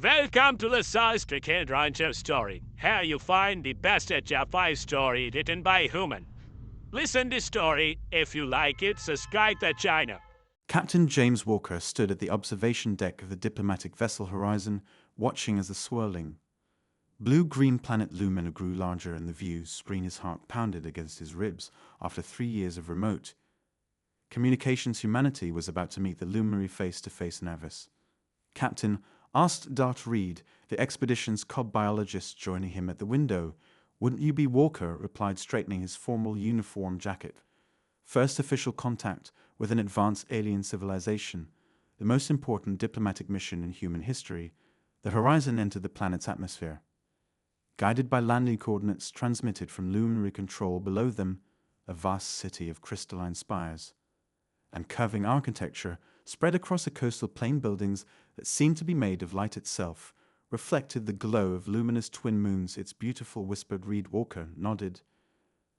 Welcome to the Stricken Rancher story. Here you find the best HFY story written by human. Listen the story. If you like it, subscribe the channel. Captain James Walker stood at the observation deck of the diplomatic vessel Horizon, watching as the swirling blue-green planet Lumina grew larger in the view. His heart pounded against his ribs. After 3 years of remote communications, humanity was about to meet the luminary face-to-face. Nervous Captain asked Dart Reed, the expedition's cob biologist joining him at the window. "Wouldn't you be Walker?" replied, straightening his formal uniform jacket. "First official contact with an advanced alien civilization, the most important diplomatic mission in human history." The Horizon entered the planet's atmosphere, guided by landing coordinates transmitted from luminary control. Below them, a vast city of crystalline spires and curving architecture spread across a coastal plain. Buildings that seemed to be made of light itself reflected the glow of luminous twin moons. "It's beautiful," whispered Reed. Walker nodded.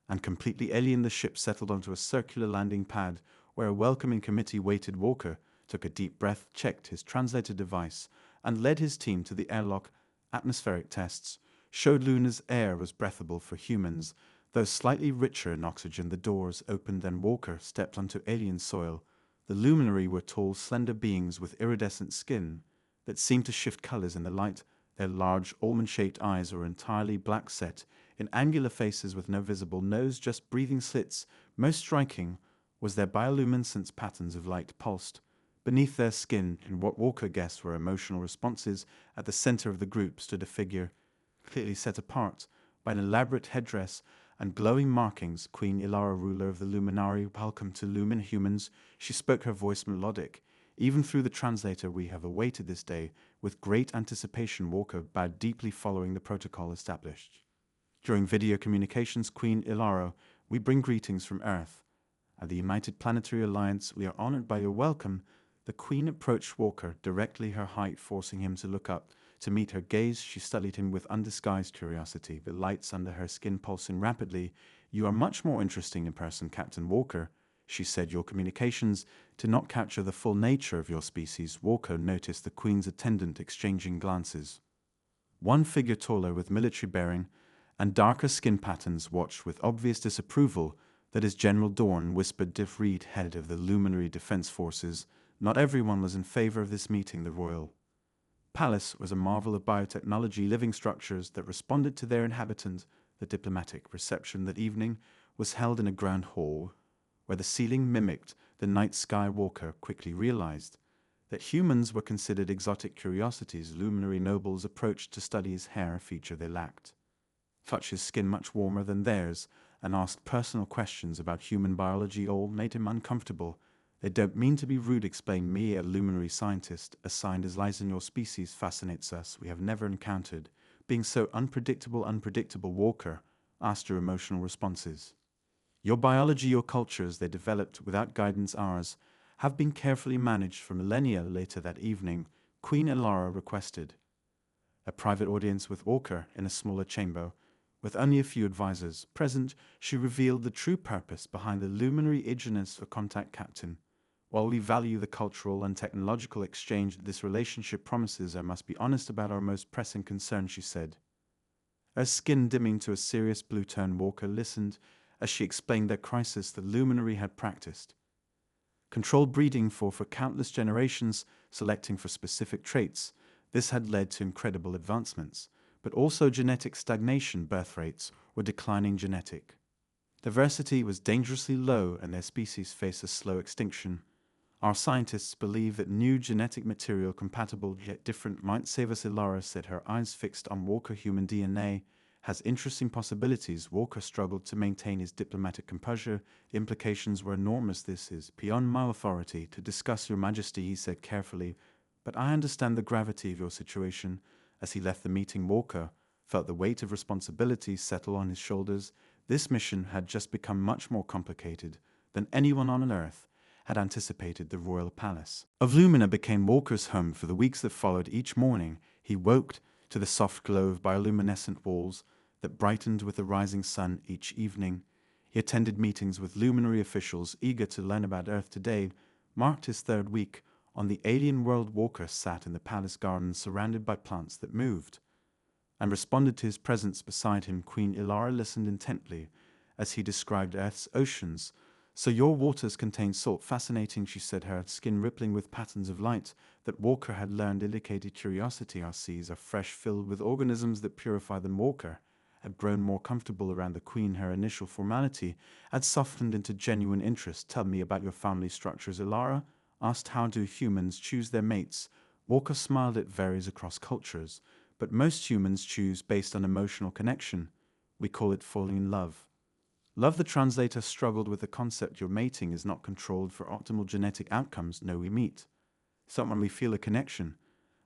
And completely alien, the ship settled onto a circular landing pad where a welcoming committee waited. Walker took a deep breath, checked his translator device, and led his team to the airlock. Atmospheric tests showed Luna's air was breathable for humans, though slightly richer in oxygen. The doors opened and Walker stepped onto alien soil. The luminary were tall, slender beings with iridescent skin that seemed to shift colors in the light. Their large, almond-shaped eyes were entirely black, set in angular faces with no visible nose, just breathing slits. Most striking was their bioluminescence. Patterns of light pulsed beneath their skin in what Walker guessed were emotional responses. At the center of the group stood a figure clearly set apart by an elaborate headdress and glowing markings. Queen Ilara, ruler of the Luminari. "Welcome to Lumin, humans," she spoke, her voice melodic even through the translator. "We have awaited this day with great anticipation." Walker bowed deeply, following the protocol established during video communications. "Queen Ilara, we bring greetings from Earth. At the United Planetary Alliance, we are honored by your welcome." The Queen approached Walker directly, her height forcing him to look up. To meet her gaze, she studied him with undisguised curiosity, the lights under her skin pulsing rapidly. "You are much more interesting in person, Captain Walker," she said. "Your communications did not capture the full nature of your species." Walker noticed the Queen's attendant exchanging glances. One figure taller, with military bearing and darker skin patterns, watched with obvious disapproval. "That is General Dorn," whispered Diff Reed, head of the Luminary Defense Forces. Not everyone was in favor of this meeting. The Royal Palace was a marvel of biotechnology, living structures that responded to their inhabitants. The diplomatic reception that evening was held in a grand hall where the ceiling mimicked the night sky. Walker quickly realized that humans were considered exotic curiosities. Luminary nobles approached to study his hair, a feature they lacked, touch his skin much warmer than theirs, and asked personal questions about human biology. All made him uncomfortable. "They don't mean to be rude," explained me, a luminary scientist assigned as liaison. "Your species fascinates us. We have never encountered being so unpredictable." Walker asked her emotional responses. "Your biology, your cultures, they developed without guidance. Ours have been carefully managed for millennia." Later that evening, Queen Ilara requested a private audience with Walker in a smaller chamber. With only a few advisors present, she revealed the true purpose behind the luminary eagerness for contact. "Captain, while we value the cultural and technological exchange this relationship promises, I must be honest about our most pressing concern," she said, her skin dimming to a serious blue tone. Walker listened as she explained their crisis. The luminary had practiced controlled breeding for countless generations, selecting for specific traits. This had led to incredible advancements, but also genetic stagnation. Birth rates were declining, genetic diversity was dangerously low, and their species faced a slow extinction. "Our scientists believe that new genetic material, compatible yet different, might save us." Ilara said, her eyes fixed on Walker. "Human DNA has interesting possibilities." Walker struggled to maintain his diplomatic composure. "The implications were enormous." "This is beyond my authority to discuss, Your Majesty," he said carefully, "but I understand the gravity of your situation." As he left the meeting, Walker felt the weight of responsibility settle on his shoulders. This mission had just become much more complicated than anyone on Earth had anticipated. The Royal Palace of Lumina became Walker's home for the weeks that followed. Each morning, he woke to the soft glow of bioluminescent walls that brightened with the rising sun. Each evening, he attended meetings with luminary officials eager to learn about Earth. Today marked his third week On the alien world, Walker sat in the palace garden surrounded by plants that moved, and responded to his presence beside him. Queen Ilara listened intently as he described Earth's oceans. So your waters contain salt. Fascinating, she said, her skin rippling with patterns of light that Walker had learned indicated curiosity. Our seas are fresh, filled with organisms that purify them. Walker had grown more comfortable around the queen. Her initial formality had softened into genuine interest. Tell me about your family structures, Ilara asked. How do humans choose their mates? Walker smiled. It varies across cultures, but most humans choose based on emotional connection. We call it falling in love. Love, the translator struggled with the concept. Your mating is not controlled for optimal genetic outcomes. No, we meet someone, we feel a connection,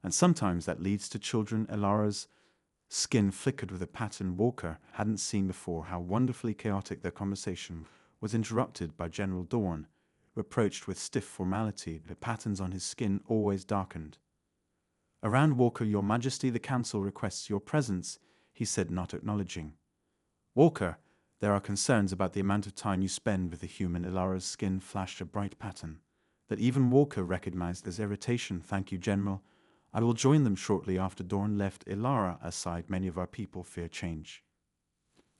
and sometimes that leads to children. Ilara's skin flickered with a pattern Walker hadn't seen before. How wonderfully chaotic. Their conversation was interrupted by General Dorn, who approached with stiff formality. The patterns on his skin always darkened. Around Walker, your majesty, the council requests your presence, he said, not acknowledging. Walker, there are concerns about the amount of time you spend with the human. Ilara's skin flashed a bright pattern that even Walker recognized as irritation. Thank you, General. I will join them shortly. After Dorn left Ilara aside, many of our people fear change.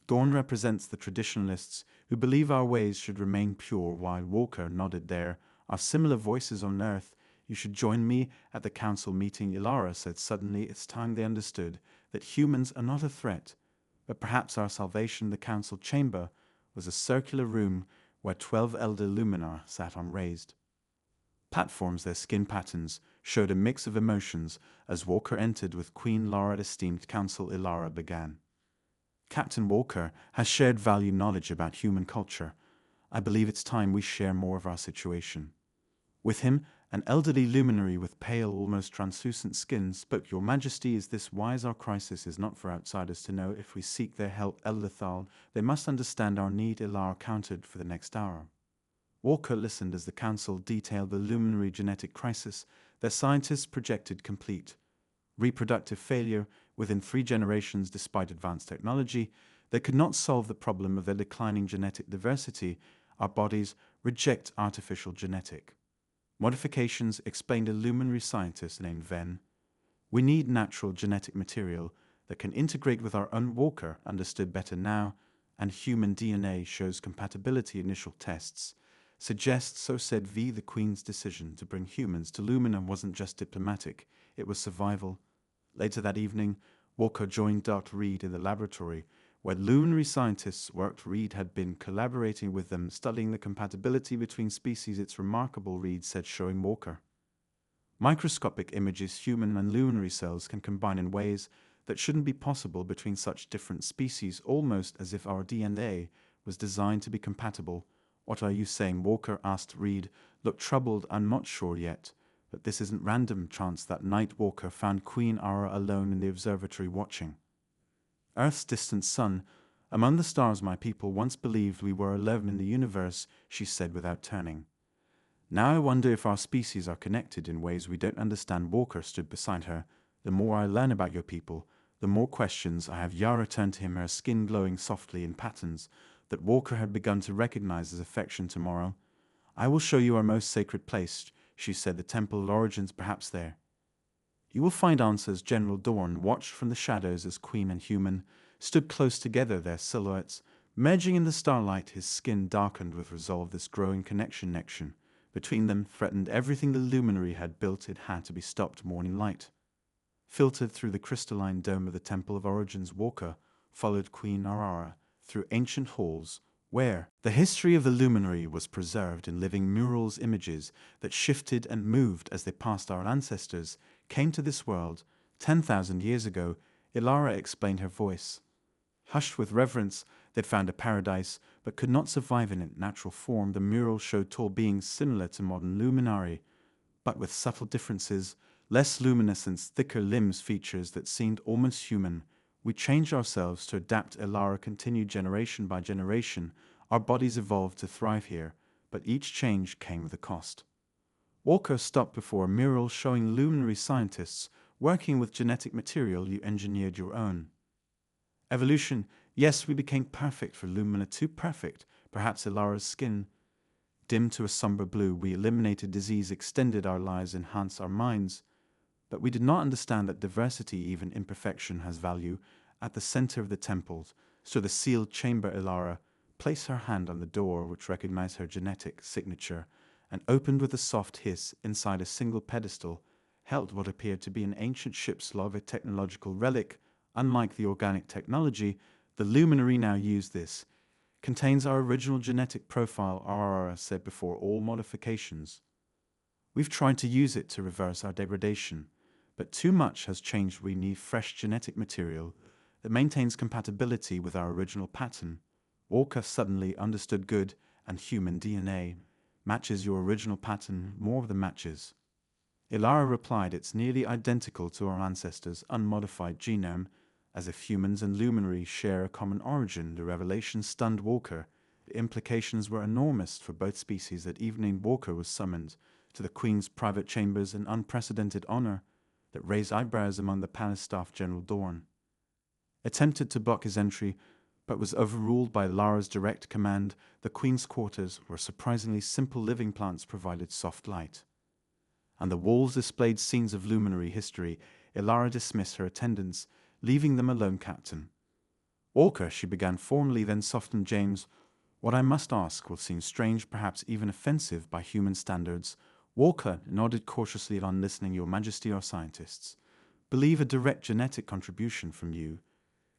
Dorn represents the traditionalists who believe our ways should remain pure, while Walker nodded. There are similar voices on Earth. You should join me at the council meeting, Ilara said. Suddenly, it's time they understood that humans are not a threat, but perhaps our salvation. The council chamber was a circular room where 12 elder Luminar sat on raised platforms. Their skin patterns showed a mix of emotions as Walker entered with Queen Lara. Esteemed council, Ilara began. Captain Walker has shared valued knowledge about human culture. I believe it's time we share more of our situation. With him, an elderly luminary with pale, almost translucent skin spoke. Your Majesty, is this wise? Our crisis is not for outsiders to know. If we seek their help, Elithal, they must understand our need. Ilara countered for the next hour. Walker listened as the council detailed the luminary genetic crisis. Their scientists projected complete reproductive failure within 3 generations. Despite advanced technology, they could not solve the problem of their declining genetic diversity. Our bodies reject artificial genetic modifications, explained a luminary scientist named Venn. We need natural genetic material that can integrate with our own. Walker understood better now, and human DNA shows compatibility. Initial tests suggest, so said V. The Queen's decision to bring humans to Lumina wasn't just diplomatic, it was survival. Later that evening, Walker joined Dr. Reed in the laboratory where luminary scientists worked. Reed had been collaborating with them, studying the compatibility between species. It's remarkable, Reed said, showing Walker microscopic images. Human and luminary cells can combine in ways that shouldn't be possible between such different species, almost as if our DNA was designed to be compatible. What are you saying? Walker asked. Reed looked troubled. I'm not sure yet, but this isn't random chance. That night, Walker found Queen Ara alone in the observatory watching Earth's distant sun. Among the stars, my people once believed we were alone in the universe, she said without turning. Now I wonder if our species are connected in ways we don't understand. Walker stood beside her. The more I learn about your people, the more questions I have. Yara turned to him, her skin glowing softly in patterns that Walker had begun to recognize as affection. Tomorrow, I will show you our most sacred place, she said, the temple of origins, perhaps there you will find answers. General Dorn watched from the shadows as Queen and human stood close together, their silhouettes merging in the starlight. His skin darkened with resolve. This growing connection between them threatened everything the luminary had built. It had to be stopped. Morning light filtered through the crystalline dome of the Temple of Origins. Walker followed Queen Arara through ancient halls where the history of the luminary was preserved in living murals. Images that shifted and moved as they passed. Our ancestors came to this world 10,000 years ago, Ilara explained, her voice hushed with reverence. They'd found a paradise, but could not survive in it. Natural form. The mural showed tall beings similar to modern luminari, but with subtle differences, less luminescence, thicker limbs, features that seemed almost human. We changed ourselves to adapt, Ilara continued. Generation by generation, our bodies evolved to thrive here, but each change came with a cost. Walker stopped before a mural showing luminary scientists working with genetic material you engineered your own. Evolution, yes, we became perfect for Lumina, too perfect. Perhaps Ilara's skin dimmed to a somber blue. We eliminated disease, extended our lives, enhanced our minds. But we did not understand that diversity, even imperfection, has value. At the center of the temple stood the sealed chamber. Ilara placed her hand on the door, which recognized her genetic signature, and opened with a soft hiss. Inside a single pedestal held what appeared to be an ancient ship's log, a technological relic. Unlike the organic technology the luminary now used, this contains our original genetic profile, Aurora said, before all modifications. We've tried to use it to reverse our degradation, but too much has changed. We need fresh genetic material that maintains compatibility with our original pattern. Walker suddenly understood. Good and human DNA matches your original pattern. More of the matches. Ilara replied, it's nearly identical to our ancestors' unmodified genome, as if humans and luminaries share a common origin. The revelation stunned Walker. The implications were enormous for both species. That evening, Walker was summoned to the Queen's private chambers, an unprecedented honor that raised eyebrows among the palace staff. General Dorn attempted to block his entry, but was overruled by Ilara's direct command. The Queen's quarters were surprisingly simple. Living plants provided soft light, and the walls displayed scenes of luminary history. Ilara dismissed her attendants, leaving them alone. Captain Walker, she began formally, then softened. James, what I must ask will seem strange, perhaps even offensive by human standards. Walker nodded cautiously on listening. Your Majesty, our scientists believe a direct genetic contribution from you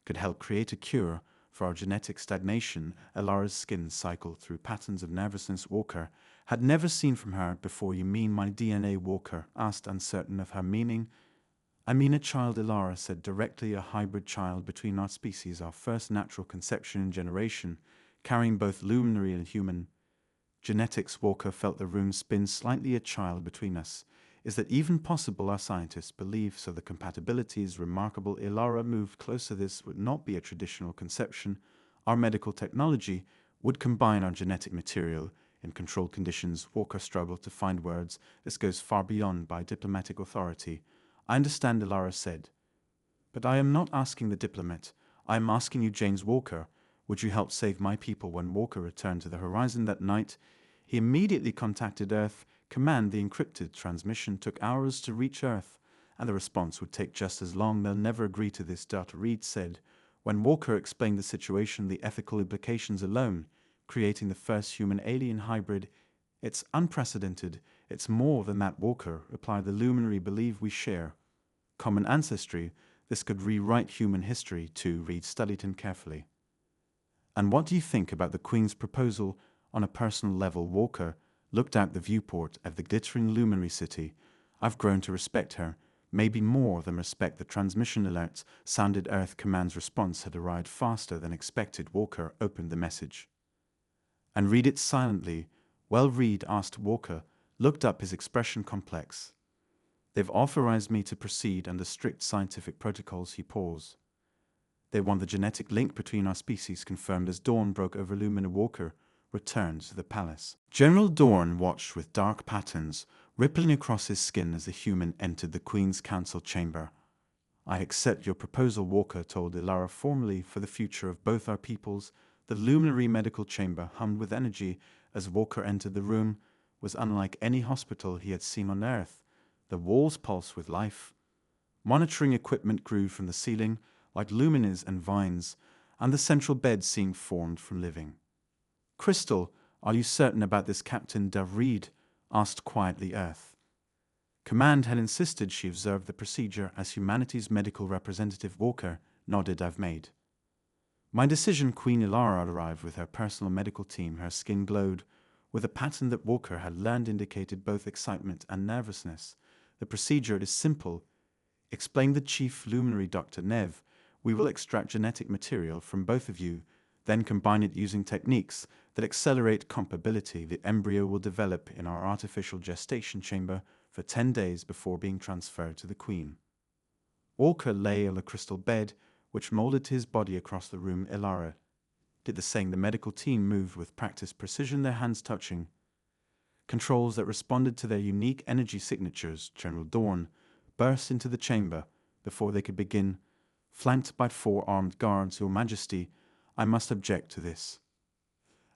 could help create a cure for our genetic stagnation. Ilara's skin cycled through patterns of nervousness Walker had never seen from her before. You mean my DNA? Walker asked, uncertain of her meaning. I mean a child, Ilara said directly, a hybrid child between our species, our first natural conception and generation, carrying both luminary and human genetics. Walker felt the room spin slightly. A child between us. Is that even possible? Our scientists believe so. The compatibility is remarkable. Ilara moved closer. This would not be a traditional conception. Our medical technology would combine our genetic material in controlled conditions. Walker struggled to find words. This goes far beyond by diplomatic authority. I understand, Ilara said, but I am not asking the diplomat. I am asking you, James Walker. Would you help save my people? When Walker returned to the horizon that night, he immediately contacted Earth Command. The encrypted transmission took hours to reach Earth, and the response would take just as long. They'll never agree to this, Dr. Reed said. When Walker explained the situation, the ethical implications alone, creating the first human-alien hybrid, it's unprecedented. It's more than that, Walker replied. The luminary believe we share common ancestry. This could rewrite human history too. Reed studied him carefully. And what do you think about the Queen's proposal on a personal level? Walker looked out the viewport of the glittering luminary city. I've grown to respect her, maybe more than respect. The transmission alerts sounded. Earth Command's response had arrived faster than expected. Walker opened the message and read it silently. Well, Reed asked. Walker looked up, his expression complex. They've authorized me to proceed under strict scientific protocols. He paused. They want the genetic link between our species confirmed. As dawn broke over Lumina, Walker returned to the palace. General Dorn watched with dark patterns rippling across his skin as the human entered the Queen's council chamber. I accept your proposal, Walker told Ilara formally, for the future of both our peoples. The luminary medical chamber hummed with energy as Walker entered the room. Was unlike any hospital he had seen on Earth. The walls pulsed with life. Monitoring equipment grew from the ceiling like luminaries and vines, and the central bed seemed formed from living. Crystal, are you certain about this? Captain Davreed asked quietly. Earth Command had insisted. She observed the procedure as humanity's medical representative. Walker nodded. I've made my decision. Queen Ilara arrived with her personal medical team. Her skin glowed with a pattern that Walker had learned indicated both excitement and nervousness. The procedure is simple, explained the chief luminary, Dr. Nev. We will extract genetic material from both of you, then combine it using techniques that accelerate compatibility. The embryo will develop in our artificial gestation chamber for 10 days before being transferred to the Queen. Walker lay on a crystal bed, which molded his body across the room. Ilara did the same. The medical team moved with practiced precision, their hands touching controls that responded to their unique energy signatures. General Dorn burst into the chamber before they could begin, flanked by 4 armed guards. Your Majesty, I must object to this.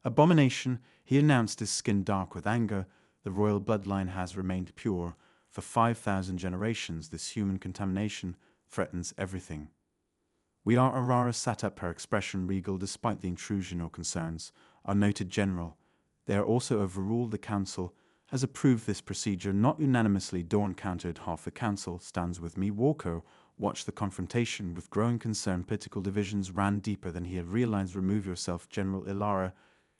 Abomination, he announced, his skin dark with anger. The royal bloodline has remained pure. For 5,000 generations, this human contamination threatens everything. We are Aurora sat up, her expression regal despite the intrusion or concerns. Our noted general. They are also overruled. The council has approved this procedure, not unanimously. Dawn countered. Half the council stands with me. Walker watched the confrontation with growing concern. Political divisions ran deeper than he had realized. Remove yourself, General Ilara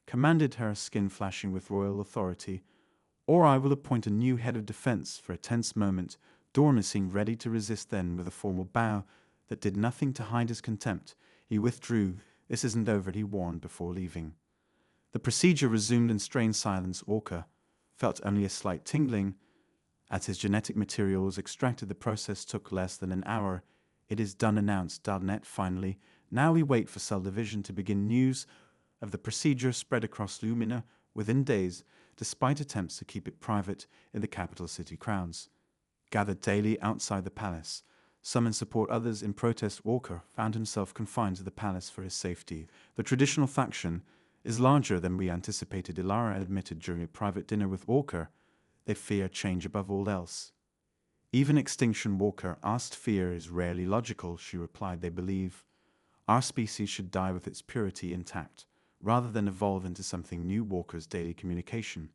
commanded, her skin flashing with royal authority, or I will appoint a new head of defense. For a tense moment, Dormer seemed ready to resist. Then, with a formal bow that did nothing to hide his contempt, he withdrew. This isn't over, he warned before leaving. The procedure resumed in strained silence. Orca felt only a slight tingling. As his genetic material was extracted, the process took less than an hour. It is done, announced Darnet finally. Now we wait for cell division to begin. News of the procedure spread across Lumina within days, despite attempts to keep it private in the capital city. Crowds gathered daily outside the palace, some in support, others in protest. Walker found himself confined to the palace for his safety. The traditional faction is larger than we anticipated, Ilara admitted during a private dinner with Walker. They fear change above all else. Even extinction. Walker asked. Fear is rarely logical, she replied. They believe our species should die with its purity intact, rather than evolve into something new. Walker's daily communication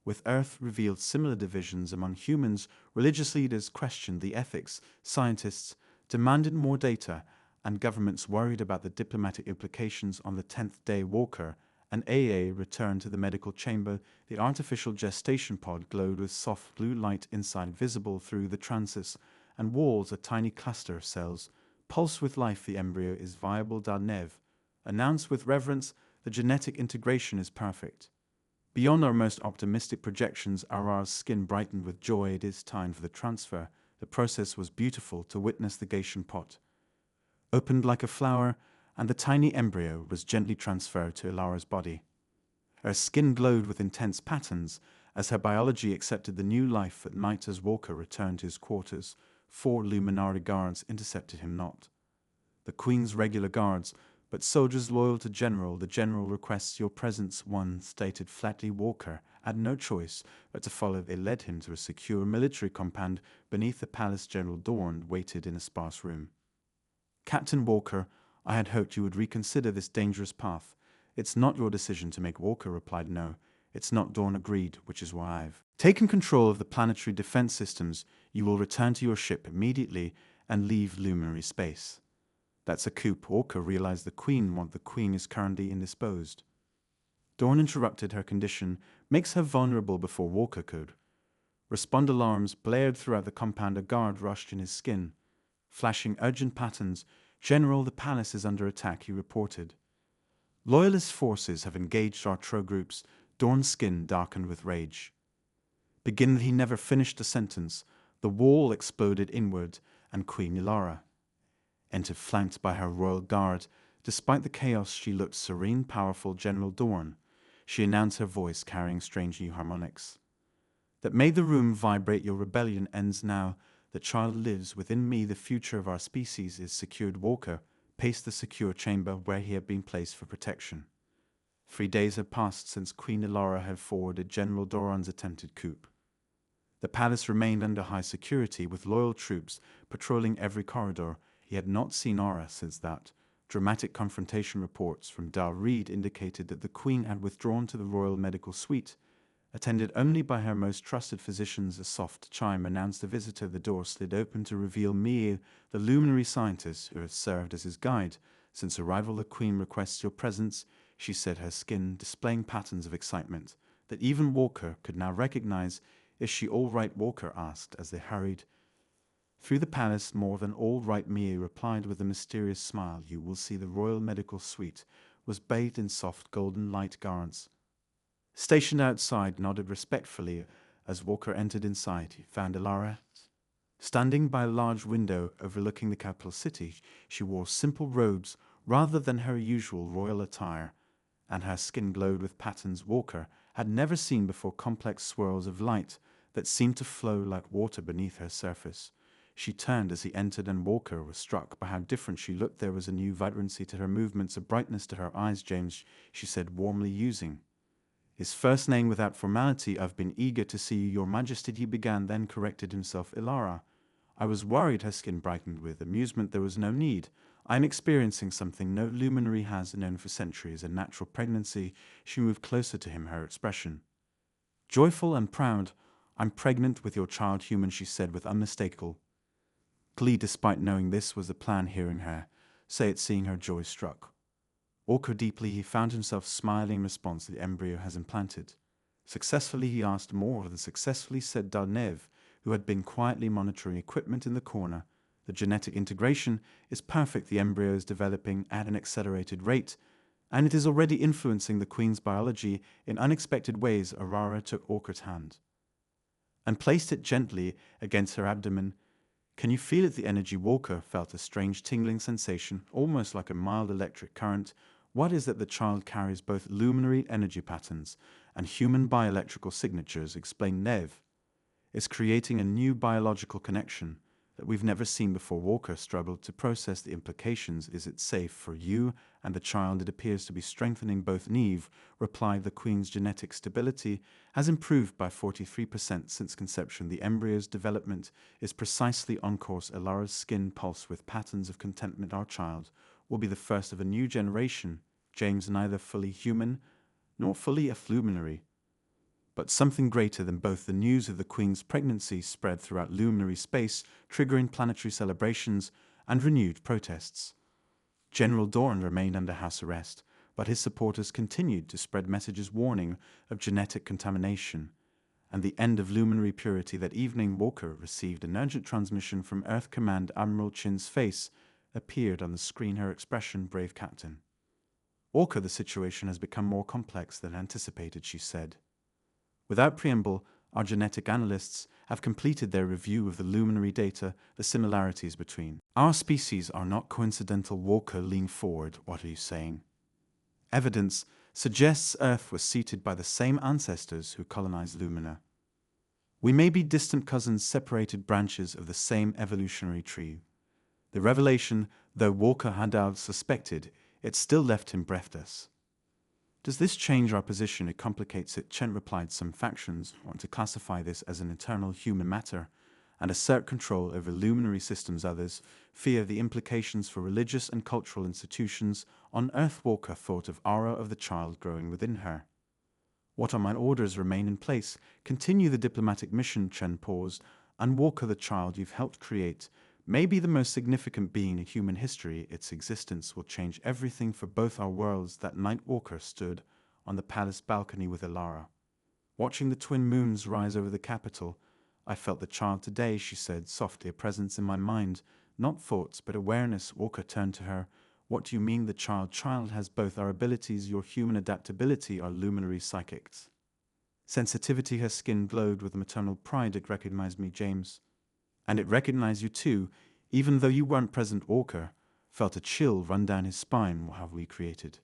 with Earth revealed similar divisions among humans. Religious leaders questioned the ethics, scientists demanded more data, and governments worried about the diplomatic implications. On the 10th day, Walker and AA returned to the medical chamber. The artificial gestation pod glowed with soft blue light inside, visible through the trances and walls. A tiny cluster of cells pulse with life. The embryo is viable, Darnev announced with reverence. The genetic integration is perfect. Beyond our most optimistic projections, Aurara's skin brightened with joy. It is time for the transfer. The process was beautiful to witness. The gestation pot opened like a flower, and the tiny embryo was gently transferred to Ilara's body. Her skin glowed with intense patterns as her biology accepted the new life. At night, as Walker returned to his quarters, 4 Luminari guards intercepted him. Not the Queen's regular guards, but soldiers loyal to General. The General requests your presence, one stated flatly. Walker had no choice but to follow. They led him to a secure military compound beneath the palace. General Dorn waited in a sparse room. Captain Walker, I had hoped you would reconsider this dangerous path. It's not your decision to make. Walker replied. No, it's not. Dorn agreed, which is why I've taken control of the planetary defense systems. You will return to your ship immediately and leave luminary space. That's a coup. Walker realized the Queen is currently indisposed. Dawn interrupted. Her condition makes her vulnerable. Before Walker could respond, alarms blared throughout the compound. A guard rushed in, his skin flashing urgent patterns. General, the palace is under attack, he reported. Loyalist forces have engaged our Tro groups. Dawn's skin darkened with rage. Begin. He never finished the sentence. The wall exploded inward, and Queen Ilara entered, flanked by her royal guard. Despite the chaos, she looked serene, powerful. General Dorn, she announced, her voice carrying strange new harmonics that made the room vibrate. Your rebellion ends now. The child lives within me. The future of our species is secured. Walker paced the secure chamber where he had been placed for protection. 3 days had passed since Queen Ilara had forwarded General Doran's attempted coup. The palace remained under high security, with loyal troops patrolling every corridor. He had not seen Aura since that dramatic confrontation. Reports from Dar Reed indicated that the Queen had withdrawn to the royal medical suite, attended only by her most trusted physicians. A soft chime announced the visitor. The door slid open to reveal Mir, the luminary scientist who had served as his guide since arrival. The Queen requests your presence, she said, her skin displaying patterns of excitement that even Walker could now recognize. Is she all right? Walker asked as they hurried through the palace. More than all right, Mir replied with a mysterious smile. You will see the royal medical suite was bathed in soft golden light. Guards stationed outside nodded respectfully. As Walker entered inside, he found Ilara standing by a large window overlooking the capital city. She wore simple robes rather than her usual royal attire, and her skin glowed with patterns Walker had never seen before, complex swirls of light that seemed to flow like water beneath her surface. She turned as he entered, and Walker was struck by how different she looked. There was a new vibrancy to her movements, a brightness to her eyes. "James," she said warmly, using his first name without formality. "I've been eager to see you, Your Majesty," he began, then corrected himself. "Ilara." I was worried. Her skin brightened with amusement. "There was no need. I am experiencing something no luminary has known for centuries, a natural pregnancy." She moved closer to him, her expression joyful and proud. "I'm pregnant with your child, human," she said with unmistakable glee, despite knowing this was the plan. Hearing her say it, seeing her joy struck Orca deeply. He found himself smiling in response. "The embryo has implanted successfully?" he asked. "More than successfully," said Darnev, who had been quietly monitoring equipment in the corner. "The genetic integration is perfect. The embryo is developing at an accelerated rate, and it is already influencing the Queen's biology in unexpected ways." Aurora took Orca's hand and placed it gently against her abdomen. "Can you feel it?" The energy. Walker felt a strange tingling sensation, almost like a mild electric current. "What is that?" "The child carries both luminary energy patterns and human bioelectrical signatures," explained Nev. "It's creating a new biological connection that we've never seen before." Walker struggled to process the implications. "Is it safe for you and the child?" "It appears to be strengthening both." Neve replied. "The Queen's genetic stability has improved by 43% since conception. The embryo's development is precisely on course." Ilara's skin pulsed with patterns of contentment. "Our child will be the first of a new generation, James, neither fully human nor fully a luminary, but something greater than both." The news of the Queen's pregnancy spread throughout luminary space, triggering planetary celebrations and renewed protests. General Dorn remained under house arrest, but his supporters continued to spread messages warning of genetic contamination and the end of luminary purity. That evening, Walker received an urgent transmission from Earth Command. Admiral Chin's face appeared on the screen, her expression, "Brave Captain." "Walker, the situation has become more complex than anticipated," she said. "Without preamble, our genetic analysts have completed their review of the luminary data. The similarities between our species are not coincidental." Walker leaned forward. "What are you saying?" "Evidence suggests Earth was seeded by the same ancestors who colonized Lumina. We may be distant cousins, separated branches of the same evolutionary tree." The revelation, though Walker had suspected, it still left him breathless. "Does this change our position?" "It complicates it," Chen replied. "Some factions want to classify this as an internal human matter and assert control over luminary systems. Others fear the implications for religious and cultural institutions on Earth." Walker thought of aura of the child growing within her. "What are my orders?" "Remain in place. Continue the diplomatic mission." Chen paused. "And Walker, the child you've helped create may be the most significant being in human history. Its existence will change everything for both our worlds." That night, Walker stood on the palace balcony with Ilara, watching the twin moons rise over the capital. "I felt the child today," she said softly, "a presence in my mind, not thoughts, but awareness." Walker turned to her. "What do you mean, the child?" "Child has both our abilities, your human adaptability, our luminary psychics sensitivity." Her skin glowed with maternal pride. "It recognized me, James. And it recognized you too, even though you weren't present." Walker felt a chill run down his spine. "What have we created?"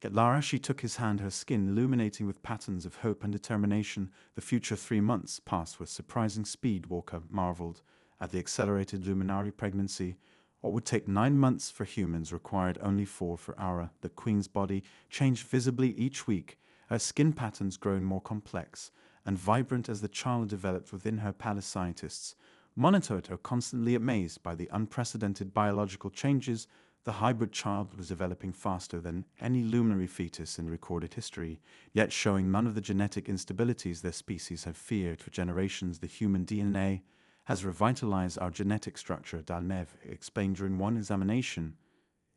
Lara, she took his hand, her skin illuminating with patterns of hope and determination. The future 3 months passed with surprising speed. Walker marveled at the accelerated luminary pregnancy. What would take 9 months for humans required only 4 for Aura. The Queen's body changed visibly each week, her skin patterns growing more complex and vibrant as the child developed within her. Palace scientists monitored her, constantly amazed by the unprecedented biological changes. The hybrid child was developing faster than any luminary fetus in recorded history, yet showing none of the genetic instabilities their species had feared for generations. "The human DNA has revitalized our genetic structure," Dalnev explained during one examination.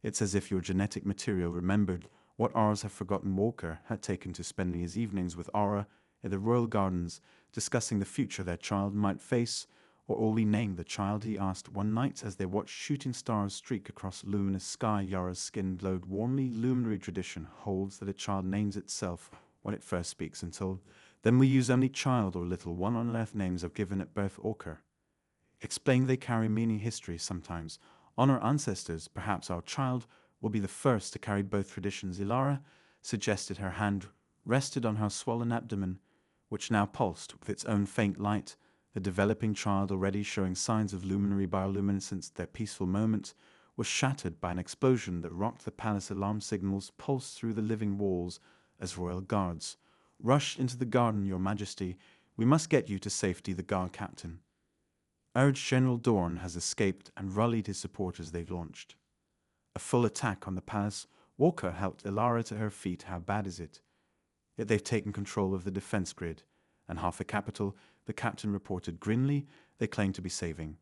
"It's as if your genetic material remembered what ours have forgotten." Walker had taken to spending his evenings with Aura in the royal gardens, discussing the future their child might face. "What will we name the child?" he asked one night as they watched shooting stars streak across the luminous sky. Yara's skin glowed warmly. "Luminary tradition holds that a child names itself when it first speaks. Until then we use only child or little one on earth names are given at birth." Orca explained. "They carry meaning, history, sometimes honor ancestors. Perhaps our child will be the first to carry both traditions." Ilara suggested. Her hand rested on her swollen abdomen, which now pulsed with its own faint light. The developing child, already showing signs of luminary bioluminescence, their peaceful moment, was shattered by an explosion that rocked the palace. Alarm signals pulsed through the living walls as royal guards. "Rush into the garden, Your Majesty. We must get you to safety," the guard captain urged. "General Dorn has escaped," and rallied his supporters. They launched a full attack on the palace. Walker helped Ilara to her feet. "How bad is it?" "Yet they've taken control of the defense grid and half the capital," the captain reported grimly. "They claim to be saving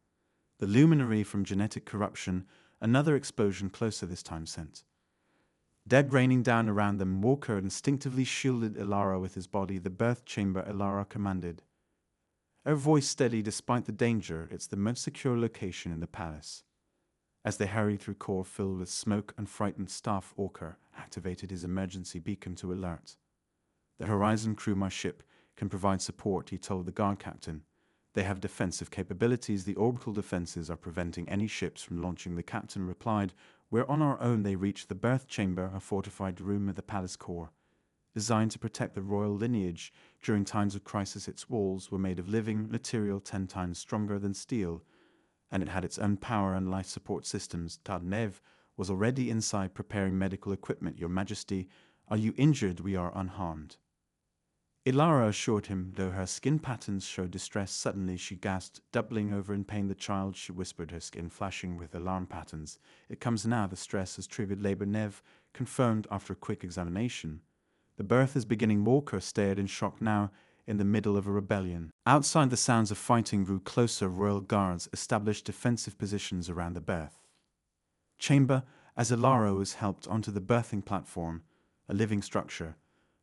the luminary from genetic corruption." Another explosion closer this time sent dead raining down around them. Walker instinctively shielded Ilara with his body. "The birth chamber," Ilara commanded, her voice steady despite the danger. "It's the most secure location in the palace." As they hurried through core filled with smoke and frightened staff, Walker activated his emergency beacon to alert. "The Horizon crew, my ship, can provide support," he told the guard captain. "They have defensive capabilities. The orbital defenses are preventing any ships from launching." The captain replied, "We're on our own." They reached the birth chamber, a fortified room of the palace core, designed to protect the royal lineage during times of crisis. Its walls were made of living material 10 times stronger than steel, and it had its own power and life support systems. Darnev was already inside preparing medical equipment. "Your Majesty, are you injured?" "We are unharmed," Ilara assured him, though her skin patterns showed distress. Suddenly she gasped, doubling over in pain. "The child," she whispered, her skin flashing with alarm patterns. "It comes now. The stress has triggered labor." Nev confirmed after a quick examination. "The birth is beginning." Walker stared in shock. Now, in the middle of a rebellion. Outside, the sounds of fighting grew closer. Royal guards established defensive positions around the birth chamber as Ilara was helped onto the birthing platform, a living structure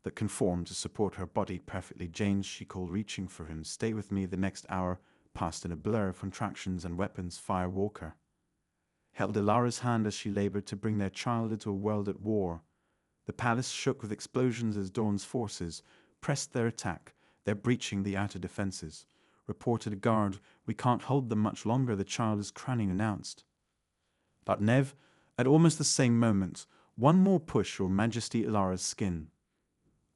that conformed to support her body perfectly. "James," she called, reaching for him. "Stay with me." The next hour passed in a blur of contractions and weapons fire. Walker held Ilara's hand as she labored to bring their child into a world at war. The palace shook with explosions as Dawn's forces pressed their attack. "They're breaching the outer defenses," reported a guard. "We can't hold them much longer." "The child is crowning," announced. But Nev, at almost the same moment, "One more push, Your Majesty." Ilara's skin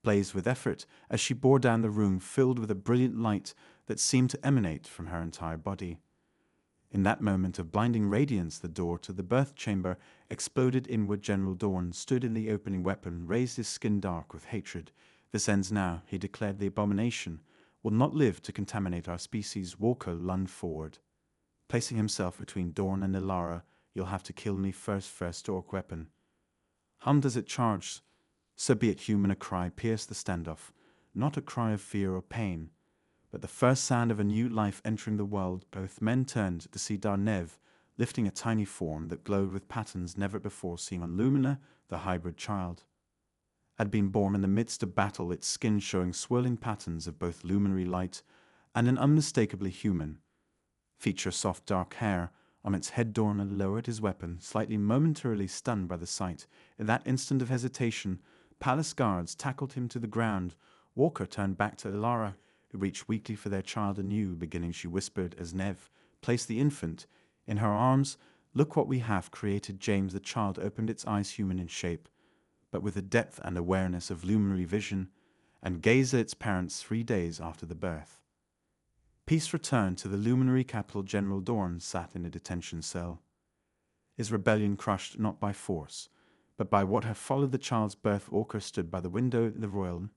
blazed with effort as she bore down the room, filled with a brilliant light that seemed to emanate from her entire body. In that moment of blinding radiance, the door to the birth chamber exploded inward. General Dorn stood in the opening, weapon raised, his skin dark with hatred. "This ends now," he declared. "The abomination will not live to contaminate our species." Walker lunged forward, placing himself between Dorn and Ilara. "You'll have to kill me first, Orc weapon hummed as it charged. "So be it, human." A cry pierced the standoff, not a cry of fear or pain, but the first sound of a new life entering the world. Both men turned to see Darnev lifting a tiny form that glowed with patterns never before seen on Lumina. The hybrid child had been born in the midst of battle, its skin showing swirling patterns of both luminary light and an unmistakably human feature. Soft dark hair on its head. Dorn had lowered his weapon, slightly momentarily stunned by the sight. In that instant of hesitation, palace guards tackled him to the ground. Walker turned back to Ilara, who reached weakly for their child. "A new beginning," she whispered as Nev placed the infant in her arms. "Look what we have created, James." The child opened its eyes, human in shape, but with the depth and awareness of luminary vision, and gazed at its parents 3 days after the birth. Peace returned to the luminary capital. General Dorn sat in a detention cell, his rebellion crushed not by force, but by what had followed the child's birth. Walker stood by the window in the royal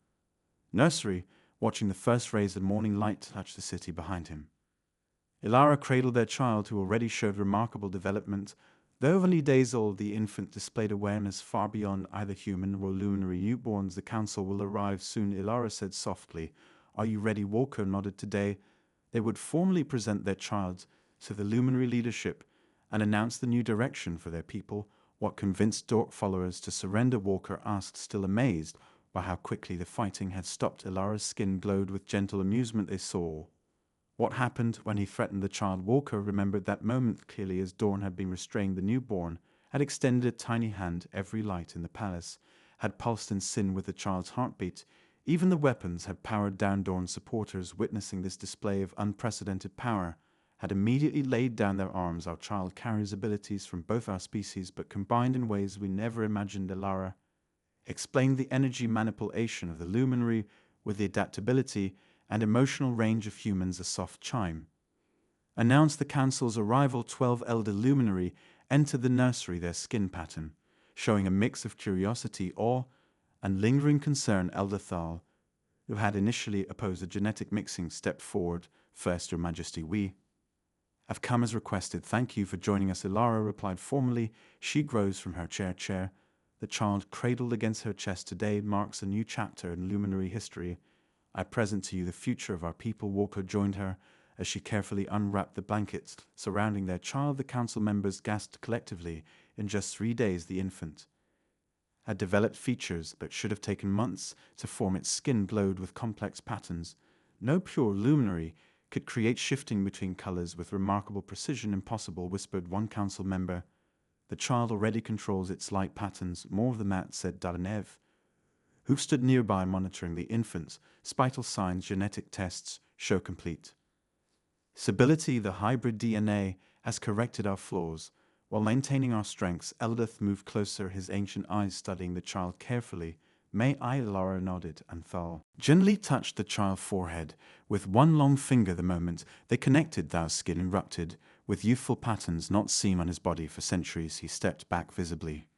nursery, watching the first rays of morning light touch the city behind him. Ilara cradled their child, who already showed remarkable development. Though only days old, the infant displayed awareness far beyond either human or luminary newborns. "The council will arrive soon," Ilara said softly. "Are you ready?" Walker nodded. Today, they would formally present their child to the luminary leadership and announce the new direction for their people. What convinced Dork followers to surrender? Walker asked, still amazed by how quickly the fighting had stopped. Ilara's skin glowed with gentle amusement. "They saw what happened when he threatened the child." Walker remembered that moment clearly as Dorn had been restraining the newborn, had extended a tiny hand. Every light in the palace had pulsed in sync with the child's heartbeat. Even the weapons had powered down. Dorn's supporters, witnessing this display of unprecedented power, had immediately laid down their arms. "Our child carries abilities from both our species, but combined in ways we never imagined." Ilara explained the energy manipulation of the luminary with the adaptability and emotional range of humans a soft chime. Announced the council's arrival, 12 elder luminary entered the nursery, their skin pattern, showing a mix of curiosity, awe, and lingering concern. Elder Thal, who had initially opposed the genetic mixing, stepped forward. First, Your Majesty, we have come as requested. Thank you for joining us. Ilara replied formally. She rose from her chair. The child cradled against her chest. Today marks a new chapter in luminary history. I present to you the future of our people. Walker joined her as she carefully unwrapped the blankets surrounding their child. The council members gasped collectively. In just 3 days, the infant had developed features that should have taken months to form. Its skin glowed with complex patterns. No pure luminary could create shifting between colors with remarkable precision. Impossible, whispered one council member. The child already controls its light patterns. More of the mat, said Dalanev, who stood nearby monitoring the infant's spital signs. Genetic tests show complete stability. The hybrid DNA has corrected our flaws while maintaining our strengths. Eldeth moved closer, his ancient eyes studying the child carefully. May I? Lara nodded, and Thal gently touched the child's forehead with one long finger. The moment they connected, Thau's skin erupted with youthful patterns not seen on his body for centuries. He stepped back visibly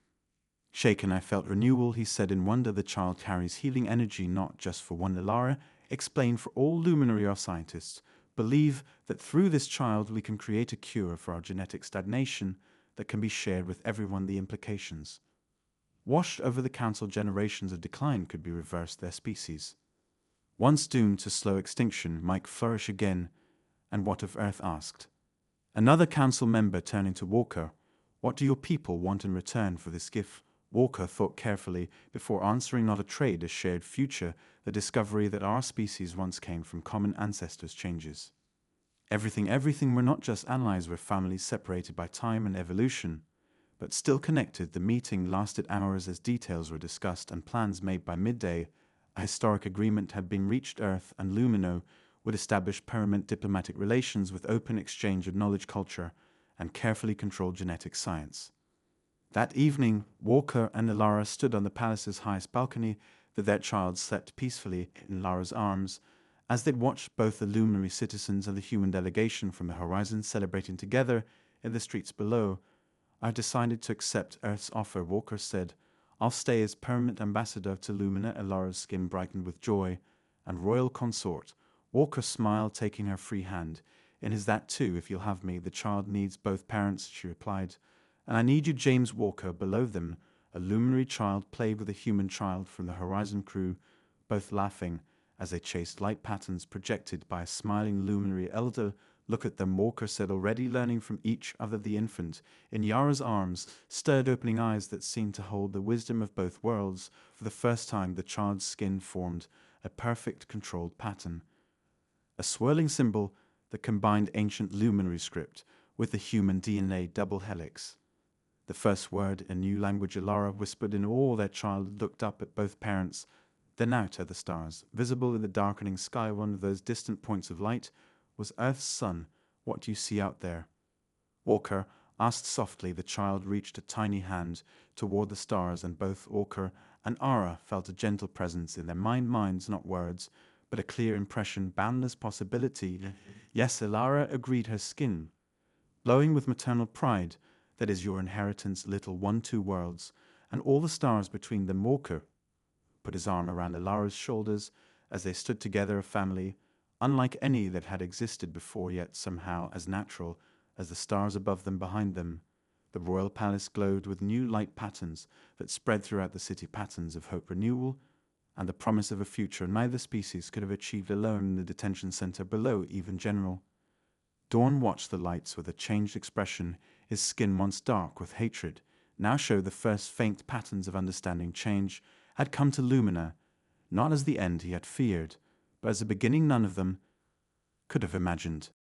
shaken. I felt renewal, he said in wonder. The child carries healing energy, not just for one. Lara explained, for all luminary. Our scientists believe that through this child we can create a cure for our genetic stagnation that can be shared with everyone. The implications washed over the council. Generations of decline could be reversed. Their species, once doomed to slow extinction, might flourish again. And what of Earth? Asked another council member, turning to Walker. What do your people want in return for this gift? Walker thought carefully before answering. Not a trade, a shared future. The discovery that our species once came from common ancestors changes everything. We're not just allies, we're families separated by time and evolution, but still connected. The meeting lasted hours as details were discussed and plans made. By midday, a historic agreement had been reached. Earth and Lumino would establish permanent diplomatic relations with open exchange of knowledge, culture, and carefully controlled genetic science. That evening, Walker and Ilara stood on the palace's highest balcony. Their child slept peacefully in Lara's arms as they'd watched both the luminary citizens and the human delegation from the horizon celebrating together in the streets below. I've decided to accept Earth's offer, Walker said. I'll stay as permanent ambassador to Lumina. Ilara's skin brightened with joy. And royal consort. Walker smiled, taking her free hand. And is that too, if you'll have me? The child needs both parents, she replied. And I need you, James Walker. Below them, a luminary child played with a human child from the Horizon crew, both laughing as they chased light patterns projected by a smiling luminary elder. Look at them, Walker said, already learning from each other. The infant, in Yara's arms, stirred opening eyes that seemed to hold the wisdom of both worlds. For the first time, the child's skin formed a perfect, controlled pattern. A swirling symbol that combined ancient luminary script with the human DNA double helix. The first word, a new language. Ilara whispered in awe. Their child looked up at both parents, then out at the stars. Visible in the darkening sky, one of those distant points of light was Earth's sun. What do you see out there? Walker asked softly. The child reached a tiny hand toward the stars, and both Walker and Ara felt a gentle presence in their minds, not words, but a clear impression, boundless possibility. Yes, Ilara agreed, her skin glowing with maternal pride. That is your inheritance, little one. 2 worlds, and all the stars between them. Walker put his arm around Ilara's shoulders as they stood together, a family unlike any that had existed before, yet somehow as natural as the stars above them, behind them. The royal palace glowed with new light patterns that spread throughout the city, patterns of hope, renewal, and the promise of a future neither species could have achieved alone. In the detention center below, even General Dawn watched the lights with a changed expression. His skin, once dark with hatred, now showed the first faint patterns of understanding. Change had come to Lumina, not as the end he had feared, but as a beginning none of them could have imagined.